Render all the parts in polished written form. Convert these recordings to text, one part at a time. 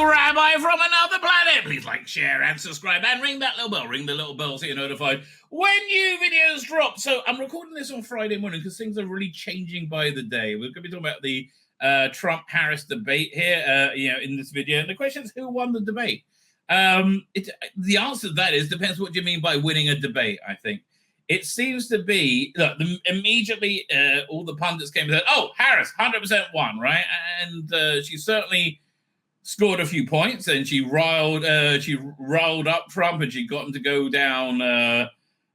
you, Rabbi from another planet. Please like, share, and subscribe, and ring that little bell. Ring the little bell so you're notified when new videos drop. So I'm recording this on Friday morning because things are really changing by the day. We're going to be talking about the Trump-Harris debate here, in this video. And the question is, who won the debate? The answer to that depends what you mean by winning a debate, I think. It seems to be, look, immediately all the pundits came and said, oh, Harris, 100% won, right? And she certainly scored a few points, and she riled up Trump, and she got him to go down,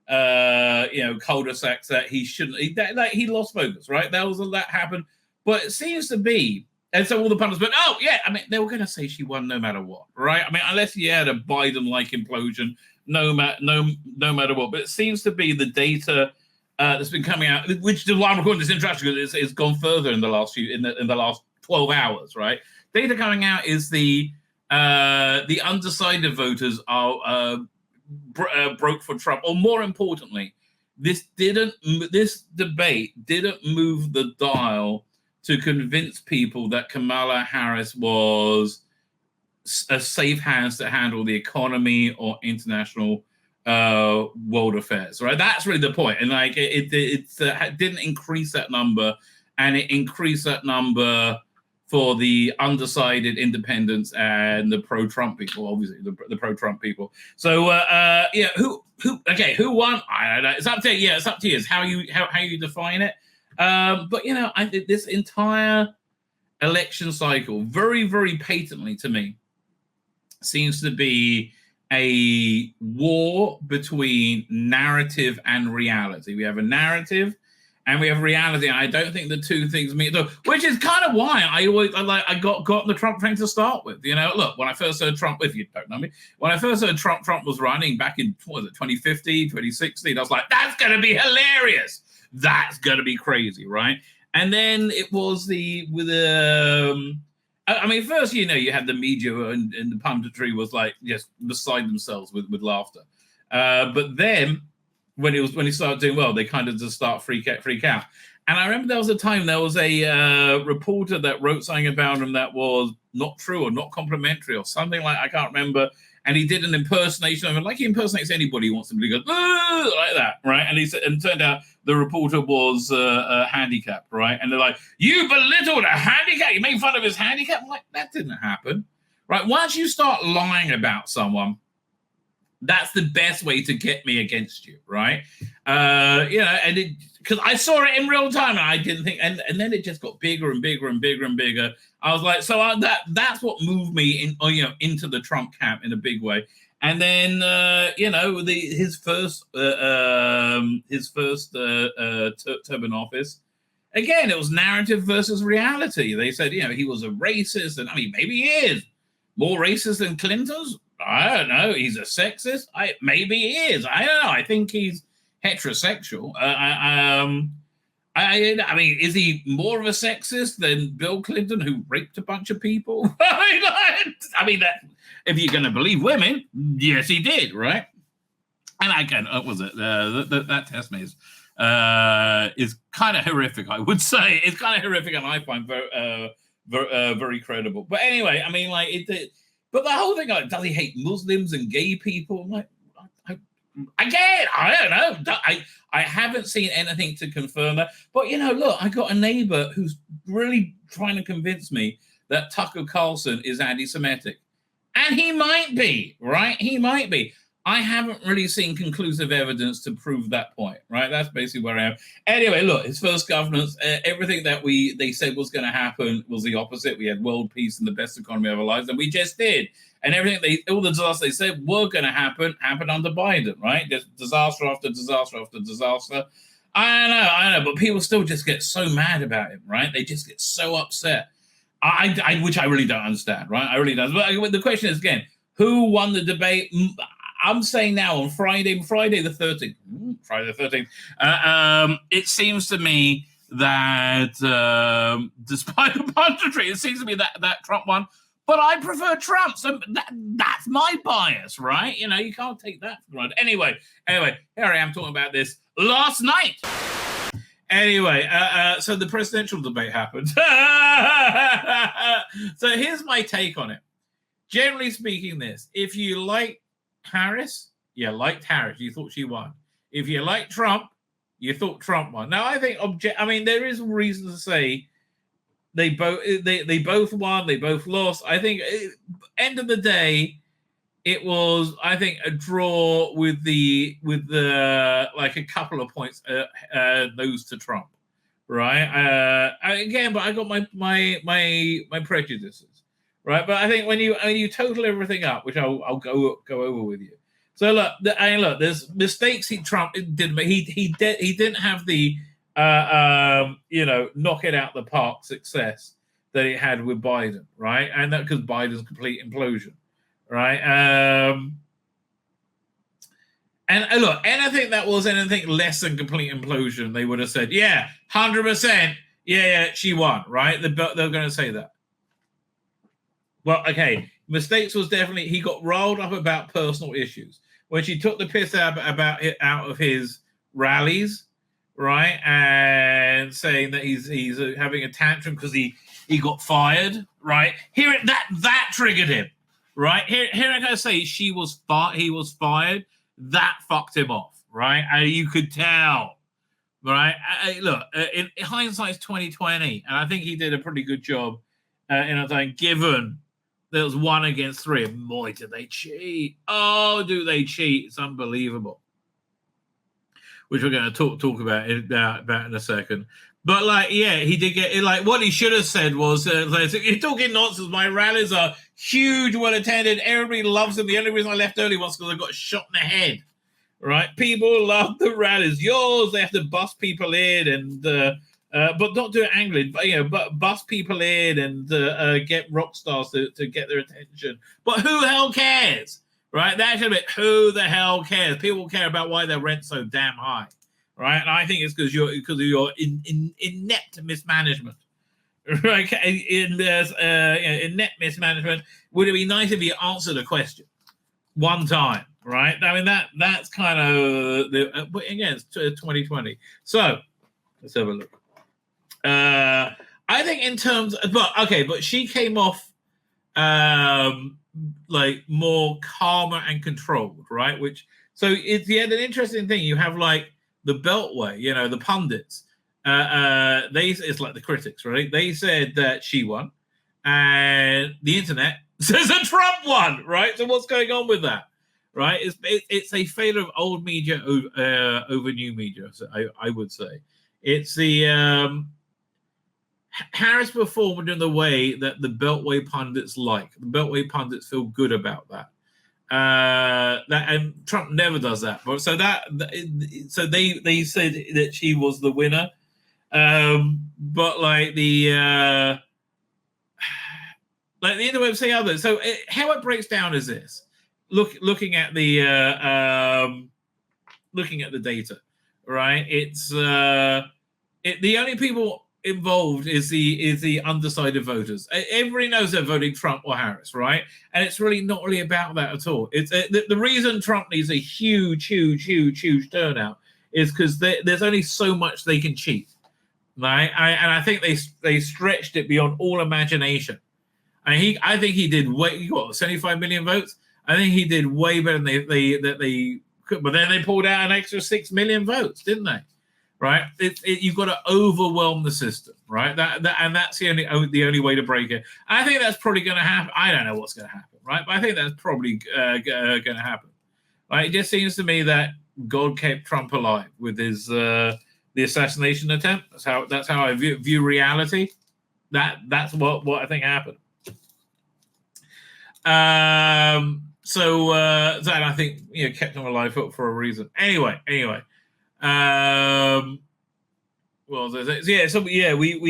cul-de-sacs that he shouldn't. He lost focus, right? That happened. But it seems to be, and so all the pundits went, oh, yeah, I mean, they were going to say she won no matter what, right? I mean, unless you had a Biden-like implosion, no matter what. But it seems to be the data that's been coming out, which is why I'm recording this introduction, because it's gone further in the last in the last 12 hours, right? Data coming out is the undecided voters are broke for Trump, or more importantly, this debate didn't move the dial to convince people that Kamala Harris was a safe hands to handle the economy or international world affairs, right? That's really the point. And like it didn't increase that number, and it increased that number for the undecided independents and the pro-Trump people, obviously the pro-Trump people. So who won? I don't know. It's up to you. Yeah, it's up to you. It's how you define it. But I think this entire election cycle, very, very patently to me, seems to be a war between narrative and reality. We have a narrative and we have reality. And I don't think the two things meet, which is kind of why I got the Trump thing to start with. Look, when I first heard Trump, if you don't know me, when I first heard Trump was running back in 2015, 2016, I was like, that's going to be hilarious. That's going to be crazy, right? And then it was first, you had the media and the punditry was like just beside themselves with laughter. But then when he started doing well, they kind of just start freak out. And I remember there was a time there was a reporter that wrote something about him that was not true or not complimentary or something like, I can't remember. And he did an impersonation of him, like he impersonates anybody who wants him to go like that, right? And it turned out the reporter was handicapped, right? And they're like, "You belittled a handicap. You made fun of his handicap." I'm like, that didn't happen, right? Once you start lying about someone, that's the best way to get me against you, right? And because I saw it in real time, and I didn't think, and then it just got bigger and bigger and bigger and bigger. I was like, so that's what moved me into the Trump camp in a big way. And then his first term in office, again, it was narrative versus reality. They said, he was a racist, and I mean, maybe he is more racist than Clinton's. I don't know. He's a sexist. Maybe he is. I don't know. I think he's heterosexual. I mean, is he more of a sexist than Bill Clinton, who raped a bunch of people? I mean, that, if you're going to believe women, yes, he did, right? And again, was it that test maze is kind of horrific? I would say it's kind of horrific, and I find very credible. But anyway, I mean, but the whole thing, like, does he hate Muslims and gay people? I'm like, again, I don't know. I haven't seen anything to confirm that. But, look, I got a neighbor who's really trying to convince me that Tucker Carlson is anti-Semitic. And he might be, right? He might be. I haven't really seen conclusive evidence to prove that point, right? That's basically where I am. Anyway, look, his first governance, everything that they said was going to happen was the opposite. We had world peace and the best economy of our lives, and we just did. And everything all the disasters they said were going to happened under Biden, right? Just disaster after disaster after disaster. I know, but people still just get so mad about him, right? They just get so upset. Which I really don't understand, right? I really don't. But the question is, again, who won the debate? I'm saying now on Friday the 13th, it seems to me that despite the punditry, it seems to me that Trump won. But I prefer Trump, so that's my bias, right? You can't take that for granted. Anyway, here I am talking about this last night. Anyway, so the presidential debate happened. So here's my take on it. generally speaking, if you like Harris, you liked Harris. You thought she won. If you like Trump, you thought Trump won. Now, I think there is reason to say they both won. They both lost. I think end of the day, it was, I think, a draw with the like a couple of points those to Trump, right? Again, but I got my prejudices, right? But I think when you total everything up, which I'll go over with you. So look, there's mistakes Trump did. He didn't have the knock it out the park success that he had with Biden, right? And that because Biden's complete implosion. Right. And look, anything that was anything less than complete implosion, they would have said, yeah, 100%. Yeah, she won. Right. They're going to say that. Well, okay. Mistakes was definitely, he got rolled up about personal issues. When she took the piss out of his rallies, right, and saying that he's having a tantrum because he got fired, right? That triggered him. Right here, I gotta say he was fired. That fucked him off, right? You could tell, right? Look, in hindsight's 2020, and I think he did a pretty good job in a time. Given there was 1 against 3, and boy, did they cheat! Oh, do they cheat? It's unbelievable. Which we're going to talk about in a second. But he did get it. Like what he should have said was, "You're talking nonsense. My rallies are huge, well attended. Everybody loves them. The only reason I left early was because I got shot in the head. Right? People love the rallies. Yours, they have to bust people in and, but don't do it angrily. But bust people in and get rock stars to get their attention. But who the hell cares? Right? That should be who the hell cares. People care about why their rent's so damn high." Right, and I think it's because of your inept mismanagement. Right, inept mismanagement. Would it be nice if you answered a question one time? Right, I mean that's kind of but again, it's 2020. So let's have a look. I think in terms, but she came off like more calmer and controlled, right? So it's an interesting thing. You have like the Beltway, the pundits, it's like the critics, right? They said that she won, and the internet says that Trump won, right? So what's going on with that, right? It's a failure of old media over new media. So I would say it's the Harris performed in the way that the Beltway pundits like. The Beltway pundits feel good about that. And Trump never does that. But so they said that she was the winner. But the interweb say others. So how it breaks down is this: looking at the data, right? It's the only people involved is the undecided voters. Everybody knows they're voting Trump or Harris, right? And it's really not really about that at all. It's the reason Trump needs a huge turnout is because there's only so much they can cheat, right? And I think they stretched it beyond all imagination. And I think he did 75 million votes. I think he did way better than they could. But then they pulled out an extra 6 million votes, didn't they? Right, you've got to overwhelm the system, right? And that's the only way to break it. I think that's probably going to happen. I don't know what's going to happen, right? But I think that's probably going to happen. Right? It just seems to me that God kept Trump alive with his the assassination attempt. That's how I view reality. That's what I think happened. So I think kept him alive for a reason. Anyway. We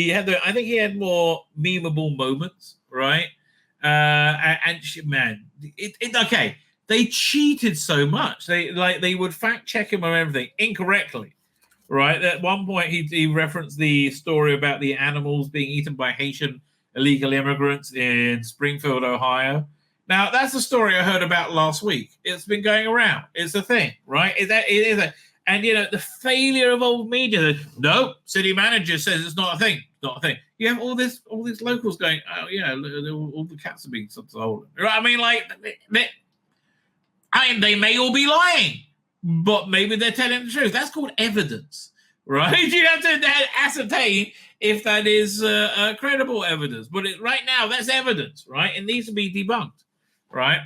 had I think he had more memeable moments, right? Okay, they cheated so much. They would fact check him on everything incorrectly, right? At one point, he referenced the story about the animals being eaten by Haitian illegal immigrants in Springfield, Ohio. Now, that's a story I heard about last week. It's been going around. It's a thing, right? It is And, the failure of old media, no, city manager says it's not a thing, not a thing. You have all these locals going, oh, all the cats are being stolen. Right? I mean, they may all be lying, but maybe they're telling the truth. That's called evidence, right? You have to ascertain if that is credible evidence. But right now, that's evidence, right? It needs to be debunked, right?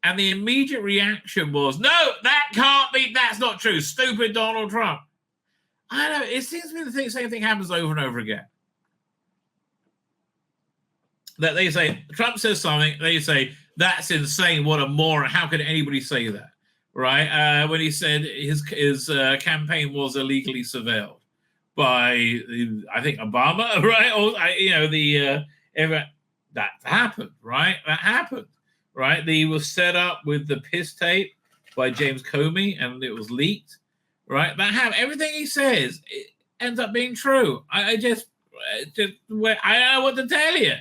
And the immediate reaction was, no, that can't be, that's not true. Stupid Donald Trump. I don't know, it seems to me the same thing happens over and over again. That they say, Trump says something, they say, that's insane, what a moron, how could anybody say that, right? When he said his campaign was illegally surveilled by, I think, Obama, right? Or, that happened, right? That happened. Right, he was set up with the piss tape by James Comey, and it was leaked. Right, that happened. Everything he says it ends up being true. I don't know what to tell you.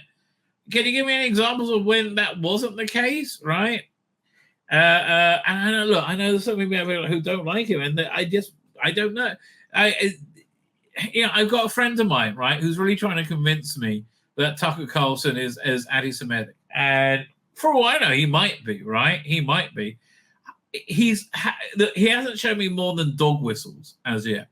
Can you give me any examples of when that wasn't the case? Right, and I know there's so many people who don't like him, and I don't know. I've got a friend of mine, right, who's really trying to convince me that Tucker Carlson is anti-Semitic, and for all I know, he might be, right? He might be. He hasn't shown me more than dog whistles as yet.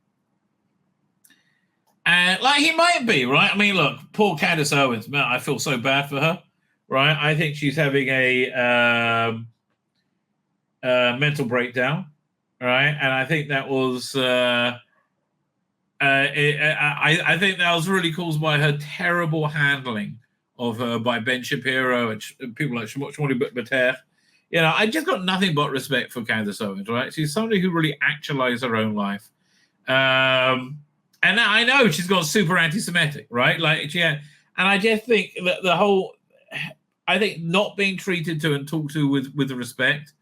And he might be, right? I mean, look, poor Candace Owens, man, I feel so bad for her, right? I think she's having a mental breakdown, right? And I think that was I think that was really caused by her terrible handling of her by Ben Shapiro and people like Shmuley Bater. I just got nothing but respect for Candace Owens, right? She's somebody who really actualized her own life. And I know she's gone super anti-Semitic, right? And I just think that I think not being treated to and talked to with respect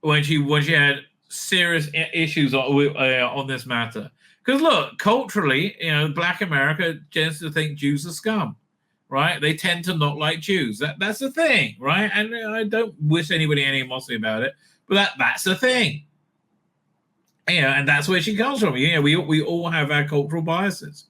when she had serious issues on this matter. Because look, culturally, Black America tends to think Jews are scum. Right, they tend to not like Jews. That's the thing, right? And I don't wish anybody any animosity about it, but that's the thing. And that's where she comes from. We all have our cultural biases.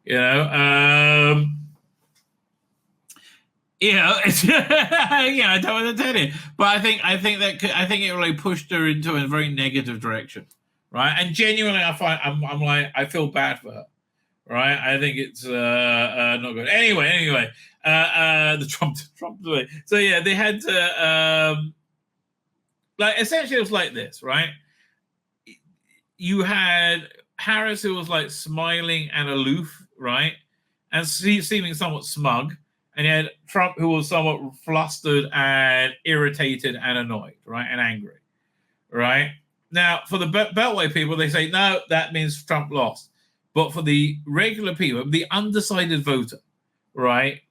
I don't want to tell you, but I think it really pushed her into a very negative direction, right? And genuinely, I feel bad for her. Right, I think it's not good. Anyway, the Trump way. So yeah, they had to essentially it was like this, right? You had Harris who was smiling and aloof, right, and seeming somewhat smug, and you had Trump who was somewhat flustered and irritated and annoyed, right, and angry, right. Now for the Beltway people, they say no, that means Trump lost. But for the regular people, the undecided voter, right?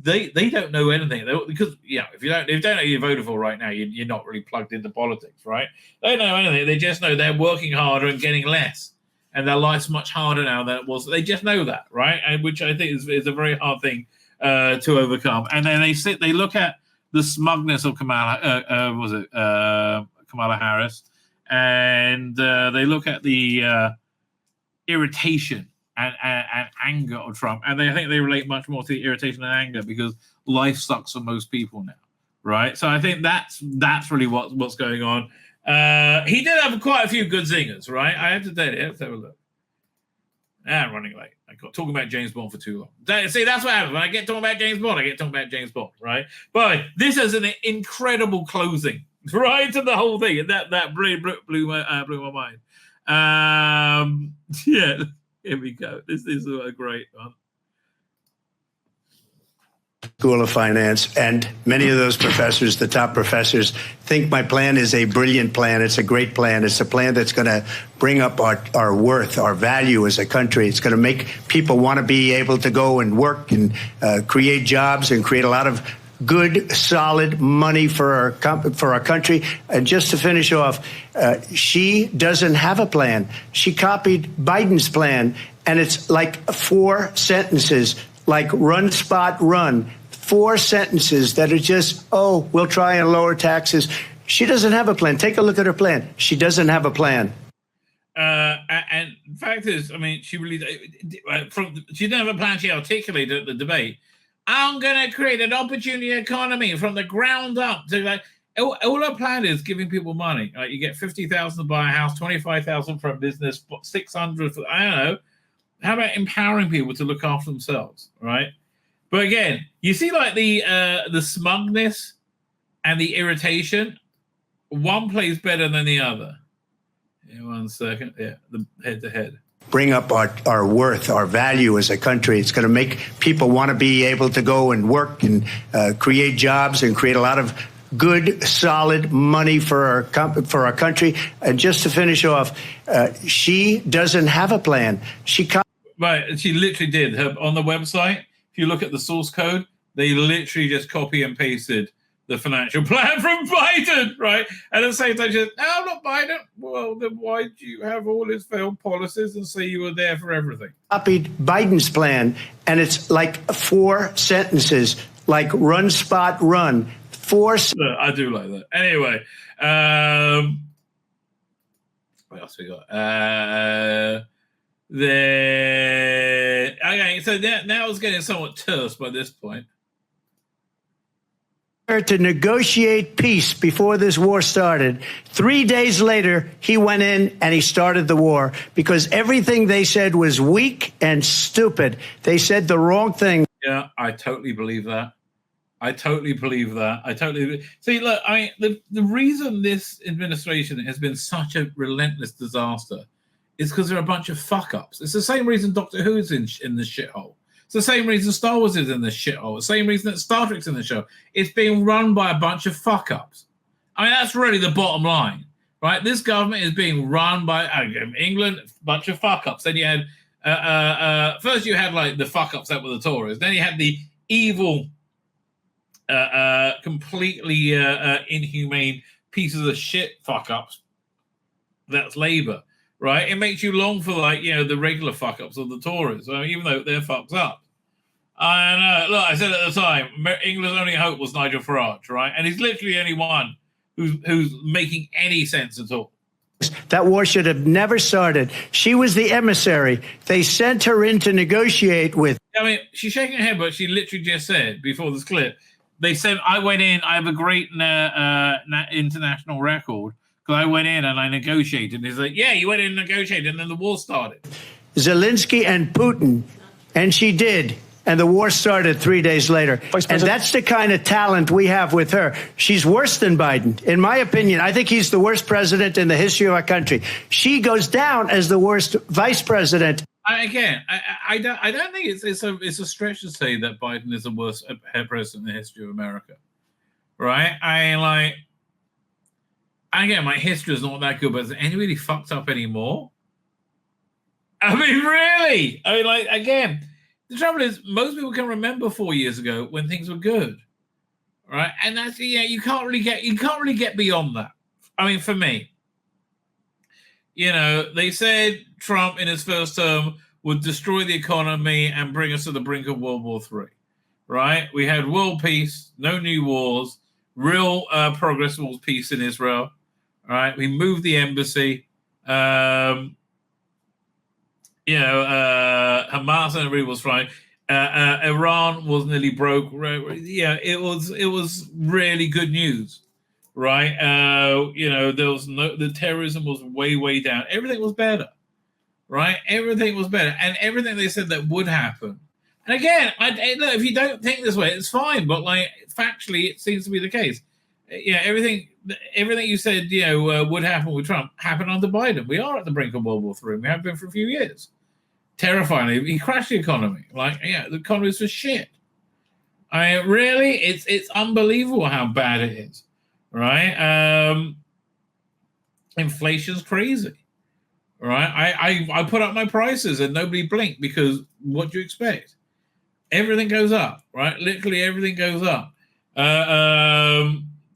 They don't know anything because if you don't know who you voted for right now, you're not really plugged into politics, right? They don't know anything. They just know they're working harder and getting less, and their life's much harder now than it was. They just know that, right? And which I think is a very hard thing to overcome. And then they look at the smugness of Kamala Harris, and they look at the irritation and anger of Trump, and I think they relate much more to the irritation and anger because life sucks for most people now, right? So I think that's really what's going on. He did have quite a few good zingers, right? I have to tell you, let's have a look. I'm running late. I got talking about James Bond for too long. See, that's what happens when I get talking about James Bond. I get talking about James Bond, right? But this is an incredible closing, right, to the whole thing, and that really blew my mind. Here we go. This is a great one. School of Finance, and many of those professors, the top professors, think my plan is a brilliant plan. It's a great plan. It's a plan that's going to bring up our worth, our value as a country. It's going to make people want to be able to go and work and create jobs and create a lot of good, solid money for our country. And just to finish off, she doesn't have a plan. She copied Biden's plan, and it's like 4 sentences, like run, spot, run. 4 sentences that are just, we'll try and lower taxes. She doesn't have a plan. Take a look at her plan. She doesn't have a plan. And the fact is, I mean, she really she didn't have a plan. She articulated at the debate. I'm going to create an opportunity economy from the ground up. So like, all her plan is giving people money. Like you get 50,000 to buy a house, 25,000 for a business, 600 for, I don't know. How about empowering people to look after themselves, right? But again, you see like the smugness and the irritation. One plays better than the other. Yeah, 1 second. Yeah, the head-to-head. Bring up our worth, our value as a country. It's going to make people want to be able to go and work and create jobs and create a lot of good, solid money for our country. And just to finish off, she doesn't have a plan. Right, she literally did. On the website, if you look at the source code, they literally just copy and pasted the financial plan from Biden, right? And at the same time, just, no, not Biden. Well, then why do you have all his failed policies and say you were there for everything? Copied Biden's plan, and it's like 4 sentences, like run, spot, run. I do like that. Anyway, what else we got? Okay, so now it's getting somewhat terse by this point. To negotiate peace before this war started. 3 days later, he went in and he started the war because everything they said was weak and stupid. They said the wrong thing. Yeah, I totally believe that. See, look, the reason this administration has been such a relentless disaster is because they're a bunch of fuck-ups. It's the same reason Doctor Who is in the shithole. It's the same reason Star Wars is in the shithole. The same reason that Star Trek's in the show. It's being run by a bunch of fuck-ups. I mean, that's really the bottom line, right? This government is being run by England, a bunch of fuck-ups. Then you had first you had like the fuck-ups that were the Tories. Then you had the evil, completely inhumane pieces of shit fuck-ups. That's Labour. Right, it makes you long for the regular fuck ups of the Tories, even though they're fucks up. I know. Look, I said at the time, England's only hope was Nigel Farage, right? And he's literally the only one who's making any sense at all. That war should have never started. She was the emissary. They sent her in to negotiate with. I mean, she's shaking her head, but she literally just said before this clip, they said, I went in, I have a great international record. I went in and I negotiated. And he's like, yeah, you went in and negotiated, and then the war started. Zelensky and Putin, and she did. And the war started 3 days later. And that's the kind of talent we have with her. She's worse than Biden. In my opinion, I think he's the worst president in the history of our country. She goes down as the worst vice president. I don't think it's a stretch to say that Biden is the worst president in the history of America. Right? Again, my history is not that good, but is any really fucked up anymore? I mean, really? I mean, again, the trouble is most people can remember 4 years ago when things were good, right? And that's you can't really get beyond that. I mean, for me, they said Trump in his first term would destroy the economy and bring us to the brink of World War III, right? We had world peace, no new wars, real progress towards peace in Israel. All right, we moved the embassy. Hamas and everybody was fine. Iran was nearly broke. Yeah, it was really good news, right? There was the terrorism was way down. Everything was better, right? Everything was better, and everything they said that would happen. And again, look, if you don't think this way, it's fine. But factually, it seems to be the case. Everything you said, would happen with Trump happened under Biden. We are at the brink of World War III. We have been for a few years. Terrifyingly, he crashed the economy. The economy is for shit. Really, it's unbelievable how bad it is, right? Inflation's crazy, right? I put up my prices and nobody blinked because what do you expect? Everything goes up, right? Literally everything goes up.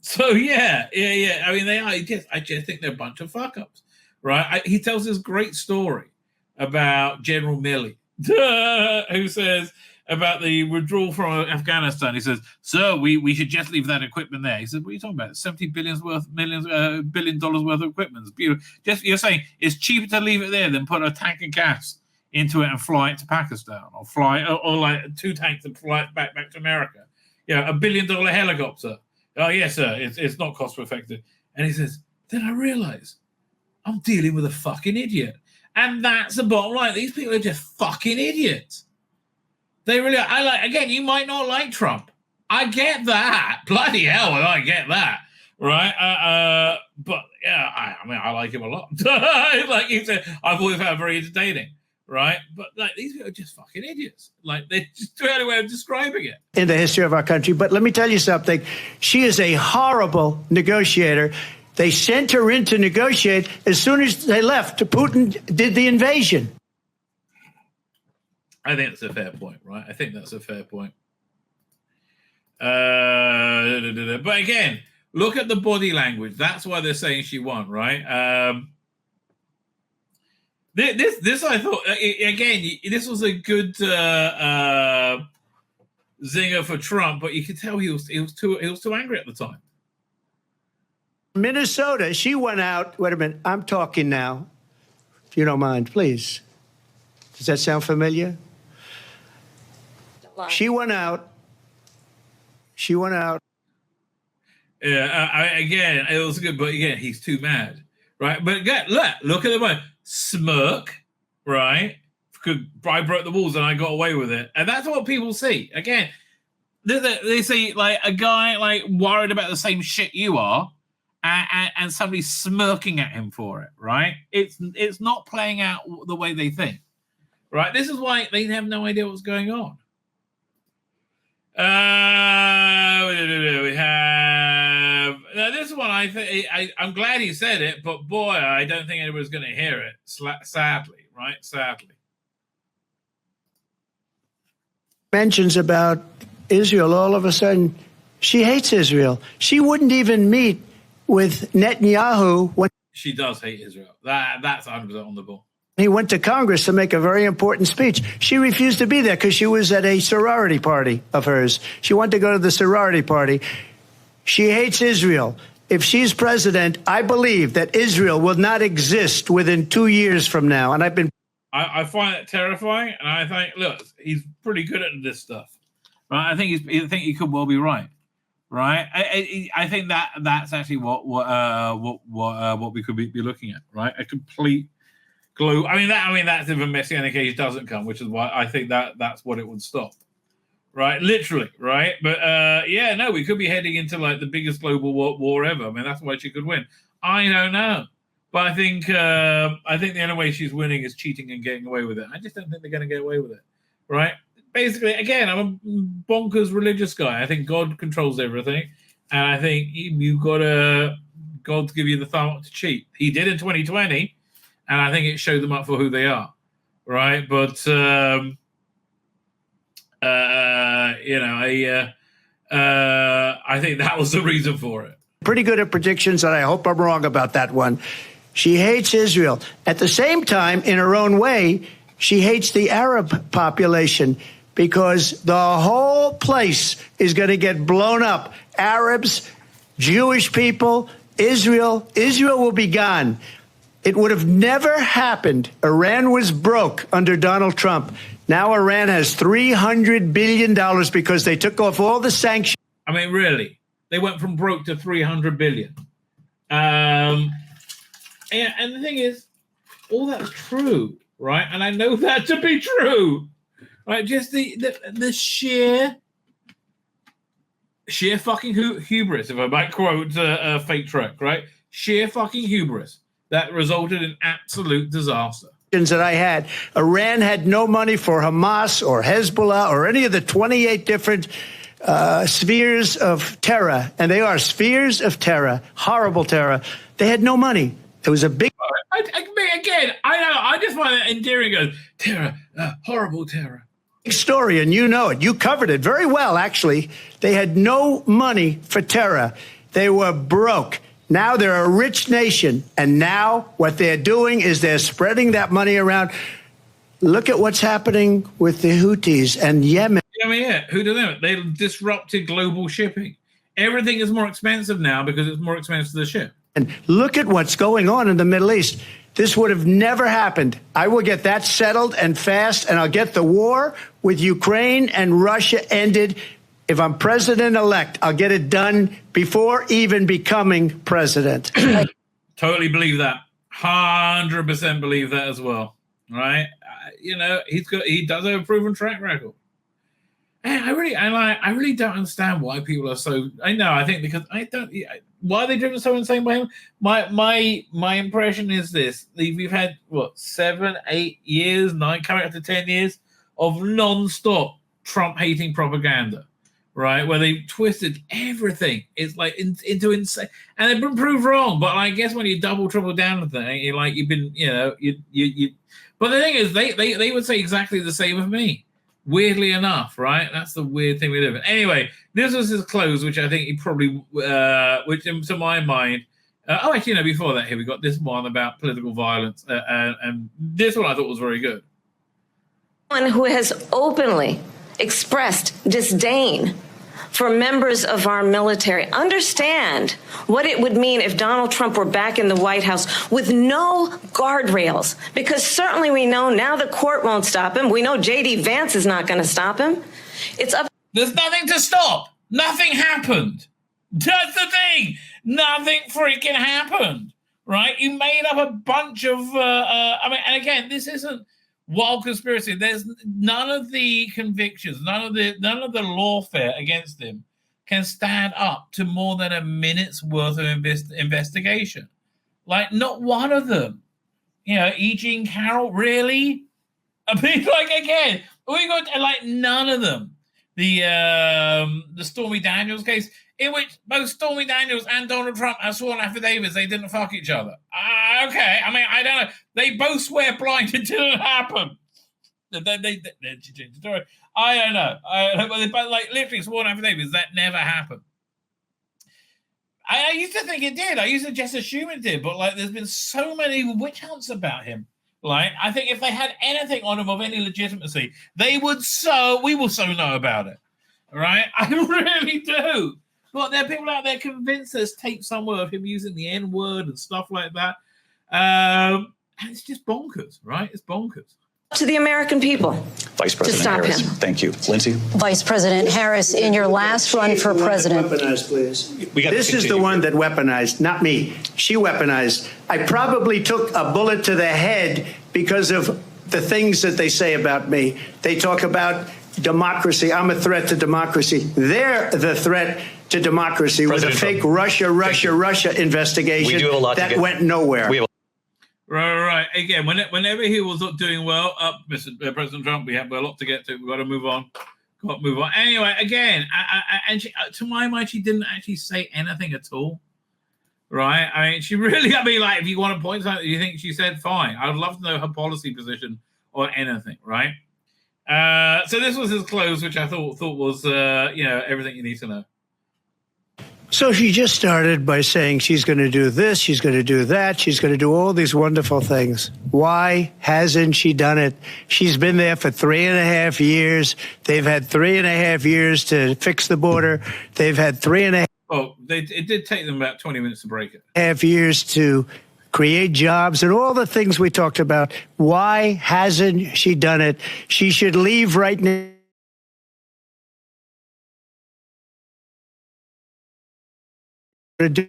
So yeah. I mean, they are. I just think they're a bunch of fuck ups, right? He tells this great story about General Milley, who says about the withdrawal from Afghanistan. He says, "So we should just leave that equipment there." He said, "What are you talking about? $70 billion worth of equipment. You're saying it's cheaper to leave it there than put a tank of gas into it and fly it to Pakistan, or like 2 tanks and fly it back to America. Yeah, $1 billion helicopter. Oh yes, sir. It's not cost effective." And he says, "Then I realize I'm dealing with a fucking idiot." And that's the bottom line. These people are just fucking idiots. They really are. Again, you might not like Trump. I get that. Bloody hell, I get that. Right? But yeah, I like him a lot. Like you said, I've always found very entertaining. Right? But these people are just fucking idiots. They're just the only way of describing it. In the history of our country. But let me tell you something. She is a horrible negotiator. They sent her in to negotiate. As soon as they left, Putin did the invasion. I think that's a fair point, right? I think that's a fair point. But again, look at the body language. That's why they're saying she won, right? This I thought, again, this was a good zinger for Trump, but you could tell he was too angry at the time. Minnesota, she went out. Wait a minute. I'm talking now. If you don't mind, please. Does that sound familiar? She went out. Yeah, again, it was good, but again, he's too mad, right? But again, look at the one. Smirk, right? I broke the rules and I got away with it. And that's what people see. Again, they see like a guy like worried about the same shit you are, and somebody smirking at him for it, right? It's not playing out the way they think, right? This is why they have no idea what's going on. We have this one. I'm glad he said it, but boy, I don't think anybody's going to hear it. Sadly, right? Sadly. Mentions about Israel. All of a sudden, she hates Israel. She wouldn't even meet with Netanyahu when she does hate Israel. That's 100% on the ball. He went to Congress to make a very important speech. She refused to be there because she was at a sorority party of hers. She wanted to go to the sorority party. She hates Israel. If she's president, I believe that Israel will not exist within 2 years from now. And I find it terrifying. And I think, look, he's pretty good at this stuff. Right? I think he could well be right. Right? I think that's actually what we could be looking at. Right? A complete glue. That's if a Messianic age doesn't come, which is why I think that's what it would stop. Right, literally, right? But we could be heading into like the biggest global war ever. I mean, that's why she could win. I don't know, but I think the only way she's winning is cheating and getting away with it. I just don't think they're going to get away with it, right? Basically, again, I'm a bonkers religious guy. I think God controls everything, and I think you've got God to give you the thumb up to cheat. He did in 2020. And I think it showed them up for who they are, right? But I think that was the reason for it. Pretty good at predictions, and I hope I'm wrong about that one. She hates Israel. At the same time, in her own way, she hates the Arab population because the whole place is going to get blown up. Arabs, Jewish people, Israel will be gone. It would have never happened. Iran was broke under Donald Trump. Now Iran has $300 billion because they took off all the sanctions. I mean, really, they went from broke to $300 billion. And the thing is, all that's true, right? And I know that to be true, right? Just the sheer fucking hubris, if I might quote Fake Trek, right? Sheer fucking hubris that resulted in absolute disaster. That I had. Iran had no money for Hamas or Hezbollah or any of the 28 different spheres of terror. And they are spheres of terror, horrible terror. They had no money. It was a big... I know. I just find it endearing. Goes, terror, horrible terror. Big story, and you know it. You covered it very well, actually. They had no money for terror. They were broke. Now they're a rich nation, and now what they're doing is they're spreading that money around. Look at what's happening with the Houthis and Yemen. I mean, yeah, who do they? They disrupted global shipping. Everything is more expensive now because it's more expensive to ship. And look at what's going on in the Middle East. This would have never happened. I will get that settled and fast, and I'll get the war with Ukraine and Russia ended. If I'm president-elect, I'll get it done before even becoming president. Totally believe that. 100% believe that as well. Right? He does have a proven track record. And I really don't understand why people are so. I think because I don't. Why are they driven so insane by him? My impression is this: we've had 7, 8 years, 9, coming up to 10 years of non-stop Trump-hating propaganda, right? Where they twisted everything. It's like into insane, and they've been proved wrong. But I guess when you double, triple down on thing, you're like you've been, you. But the thing is, they would say exactly the same of me. Weirdly enough, right? That's the weird thing we live in. Anyway, this was his close, which I think he probably, which to my mind, before that, here we got this one about political violence, and this one I thought was very good. One who has openly expressed disdain for members of our military. Understand what it would mean if Donald Trump were back in the White House with no guardrails, because certainly we know now the court won't stop him. We know J.D. Vance is not going to stop him. It's up. There's nothing to stop. Nothing happened. That's the thing. Nothing freaking happened, right? You made up a bunch of, and again, this isn't wild conspiracy. There's none of the convictions, none of the lawfare against him can stand up to more than a minute's worth of investigation. Like, not one of them. E. Jean Carroll, really? I mean, again, we got none of them. The Stormy Daniels case, in which both Stormy Daniels and Donald Trump have sworn affidavits they didn't fuck each other. Okay, I mean, I don't know. They both swear blind it didn't happen. They changed the story. I don't know. But literally sworn affidavits that never happened. I used to think it did. I used to just assume it did. But there's been so many witch hunts about him. I think if they had anything on him of any legitimacy, we will so know about it. Right? I really do. But there are people out there convinced there's tape somewhere of him using the N-word and stuff like that. And it's just bonkers, right? It's bonkers. To the American people. Vice President Harris. Him. Thank you. Lindsay? Vice President Harris, in your last run for president. Weaponized, please. This is the one that weaponized, not me. She weaponized. I probably took a bullet to the head because of the things that they say about me. They talk about democracy. I'm a threat to democracy. They're the threat to democracy with a fake Russia investigation that went nowhere. Right. Again, whenever he was doing well, Mr. President Trump, we have a lot to get to. We've got to move on. Anyway, again, to my mind, she didn't actually say anything at all. Right? I mean, she really, if you want to point something, you think she said fine. I would love to know her policy position on anything, right? So this was his close, which I thought was, everything you need to know. So she just started by saying she's going to do this, she's going to do that, she's going to do all these wonderful things. Why hasn't she done it? She's been there for 3.5 years. They've had 3.5 years to fix the border. They've had 3.5. Oh, it did take them about 20 minutes to break it. Half years to create jobs and all the things we talked about. Why hasn't she done it? She should leave right now. Do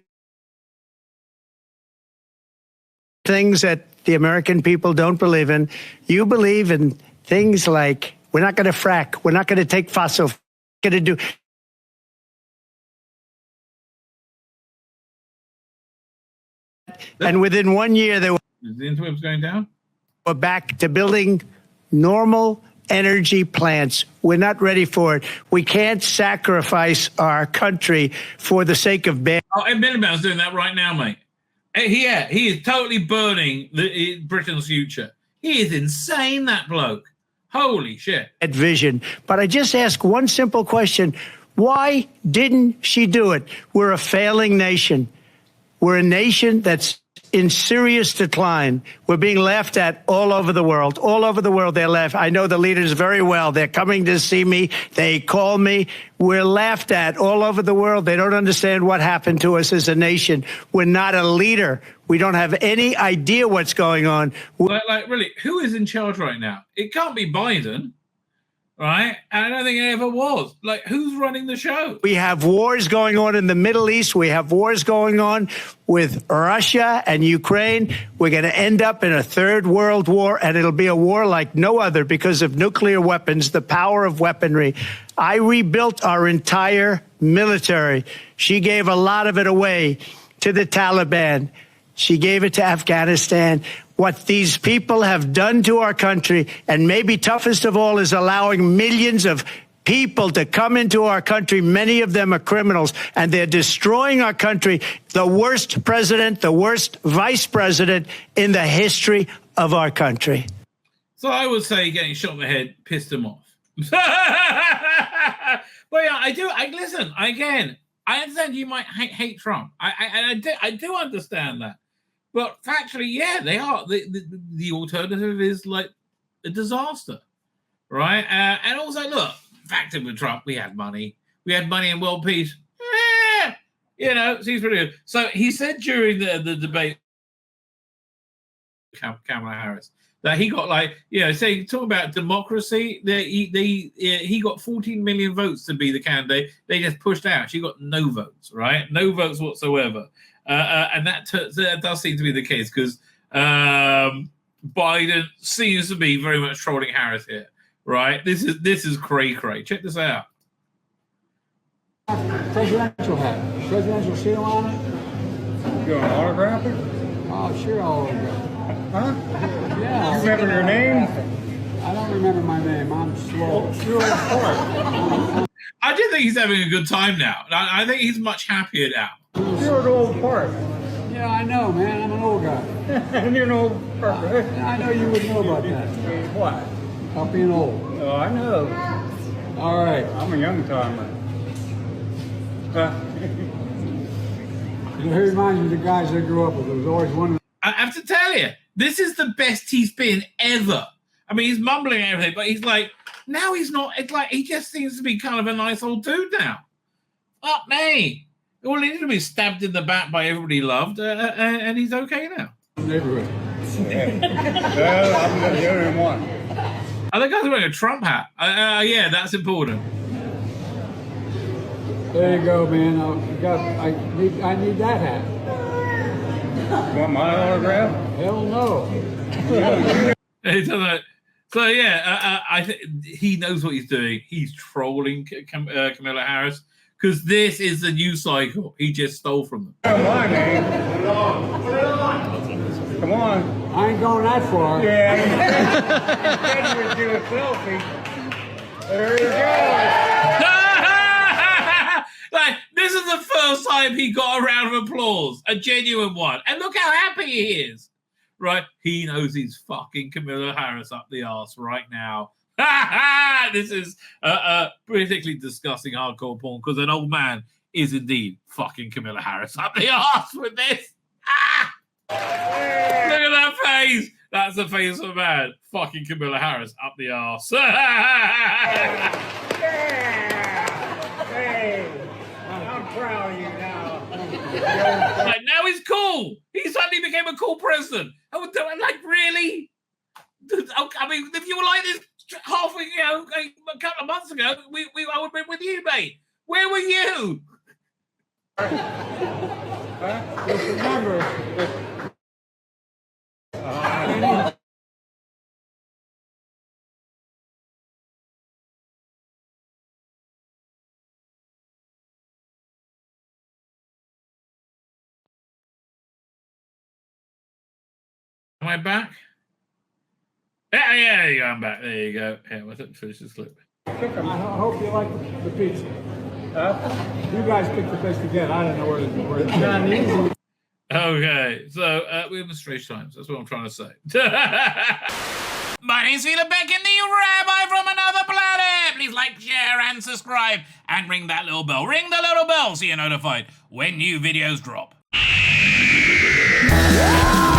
things that the American people don't believe in. You believe in things like we're not going to frack, we're not going to take fossil, we're going to do. And within 1 year, they were. Is the interwebs going down? We're back to building normal energy plants. We're not ready for it. We can't sacrifice our country for the sake of bad. Oh, Ed Miliband's doing that right now, mate. He is totally burning Britain's future. He is insane, that bloke. Holy shit. Vision. But I just ask one simple question. Why didn't she do it? We're a failing nation. We're a nation that's in serious decline. We're being laughed at all over the world. All over the world, they're laughing. I know the leaders very well. They're coming to see me. They call me. We're laughed at all over the world. They don't understand what happened to us as a nation. We're not a leader. We don't have any idea what's going on. Like, really, who is in charge right now? It can't be Biden, right? And I don't think it ever was. Like, who's running the show? We have wars going on in the Middle East. We have wars going on with Russia and Ukraine. We're going to end up in a third world war, and it'll be a war like no other because of nuclear weapons, the power of weaponry. I rebuilt our entire military. She gave a lot of it away to the Taliban. She gave it to Afghanistan. What these people have done to our country, and maybe toughest of all, is allowing millions of people to come into our country. Many of them are criminals, and they're destroying our country. The worst president, the worst vice president in the history of our country. So I would say getting shot in the head pissed him off. But yeah, listen, again, I understand you might hate Trump. I do understand that. But factually, yeah, they are. The alternative is like a disaster, right? And also, look, factor with Trump, we had money. We had money and world peace. Seems pretty good. So he said during the debate, Kamala Harris, that he got talking about democracy. He got 14 million votes to be the candidate. They just pushed out. She got no votes, right? No votes whatsoever. And that does seem to be the case because Biden seems to be very much trolling Harris here, right? This is cray. Check this out. Presidential hat, presidential seal on it. You want to autograph it? Oh, sure, I'll autograph it. Huh? Yeah. You remember your name? I don't remember my name. I'm slow. I do think he's having a good time now. I think he's much happier now. You're an old part. Yeah, I know, man. I'm an old guy. And you're an old part, right? I know you would know about that. What? About being old. Oh, I know. All right. I'm a young timer. He reminds me of the guys I grew up with. There was always one. I have to tell you, this is the best he's been ever. I mean, he's mumbling and everything, but he's like, now he's not. It's like he just seems to be kind of a nice old dude now. Fuck me. All he needs to be stabbed in the back by everybody he loved, and he's okay now. Neighborhood. Well, I'm the only one. I think I was wearing a Trump hat. Yeah, that's important. There you go, man. I need that hat. You want my autograph? Hell no. So yeah, I think he knows what he's doing. He's trolling Kamala Harris because this is the news cycle he just stole from them. Oh, my name. Come on. I ain't going that far. Yeah. You would do a selfie. There you go. Like, this is the first time he got a round of applause, a genuine one. And look how happy he is. Right? He knows he's fucking Kamala Harris up the arse right now. This is particularly disgusting hardcore porn because an old man is indeed fucking Kamala Harris up the arse with this. Look at that face. That's the face of a man. Fucking Kamala Harris up the arse. Hey, I'm proud of you now. Like, now he's cool. He suddenly became a cool president. Like, really? I mean, if you were like this a couple of months ago, I would have been with you, mate. Where were you? Just remember. Am I back? Yeah, you go. I'm back. There you go. Yeah, let's finish this clip. I hope you like the pizza. You guys picked the place to get. I don't know where it's Chinese. Okay, so we have strange times. That's what I'm trying to say. My name's Tzvi Lebetkin, the Rabbi from another planet. Please like, share, and subscribe, and ring that little bell. Ring the little bell so you're notified when new videos drop. Yeah!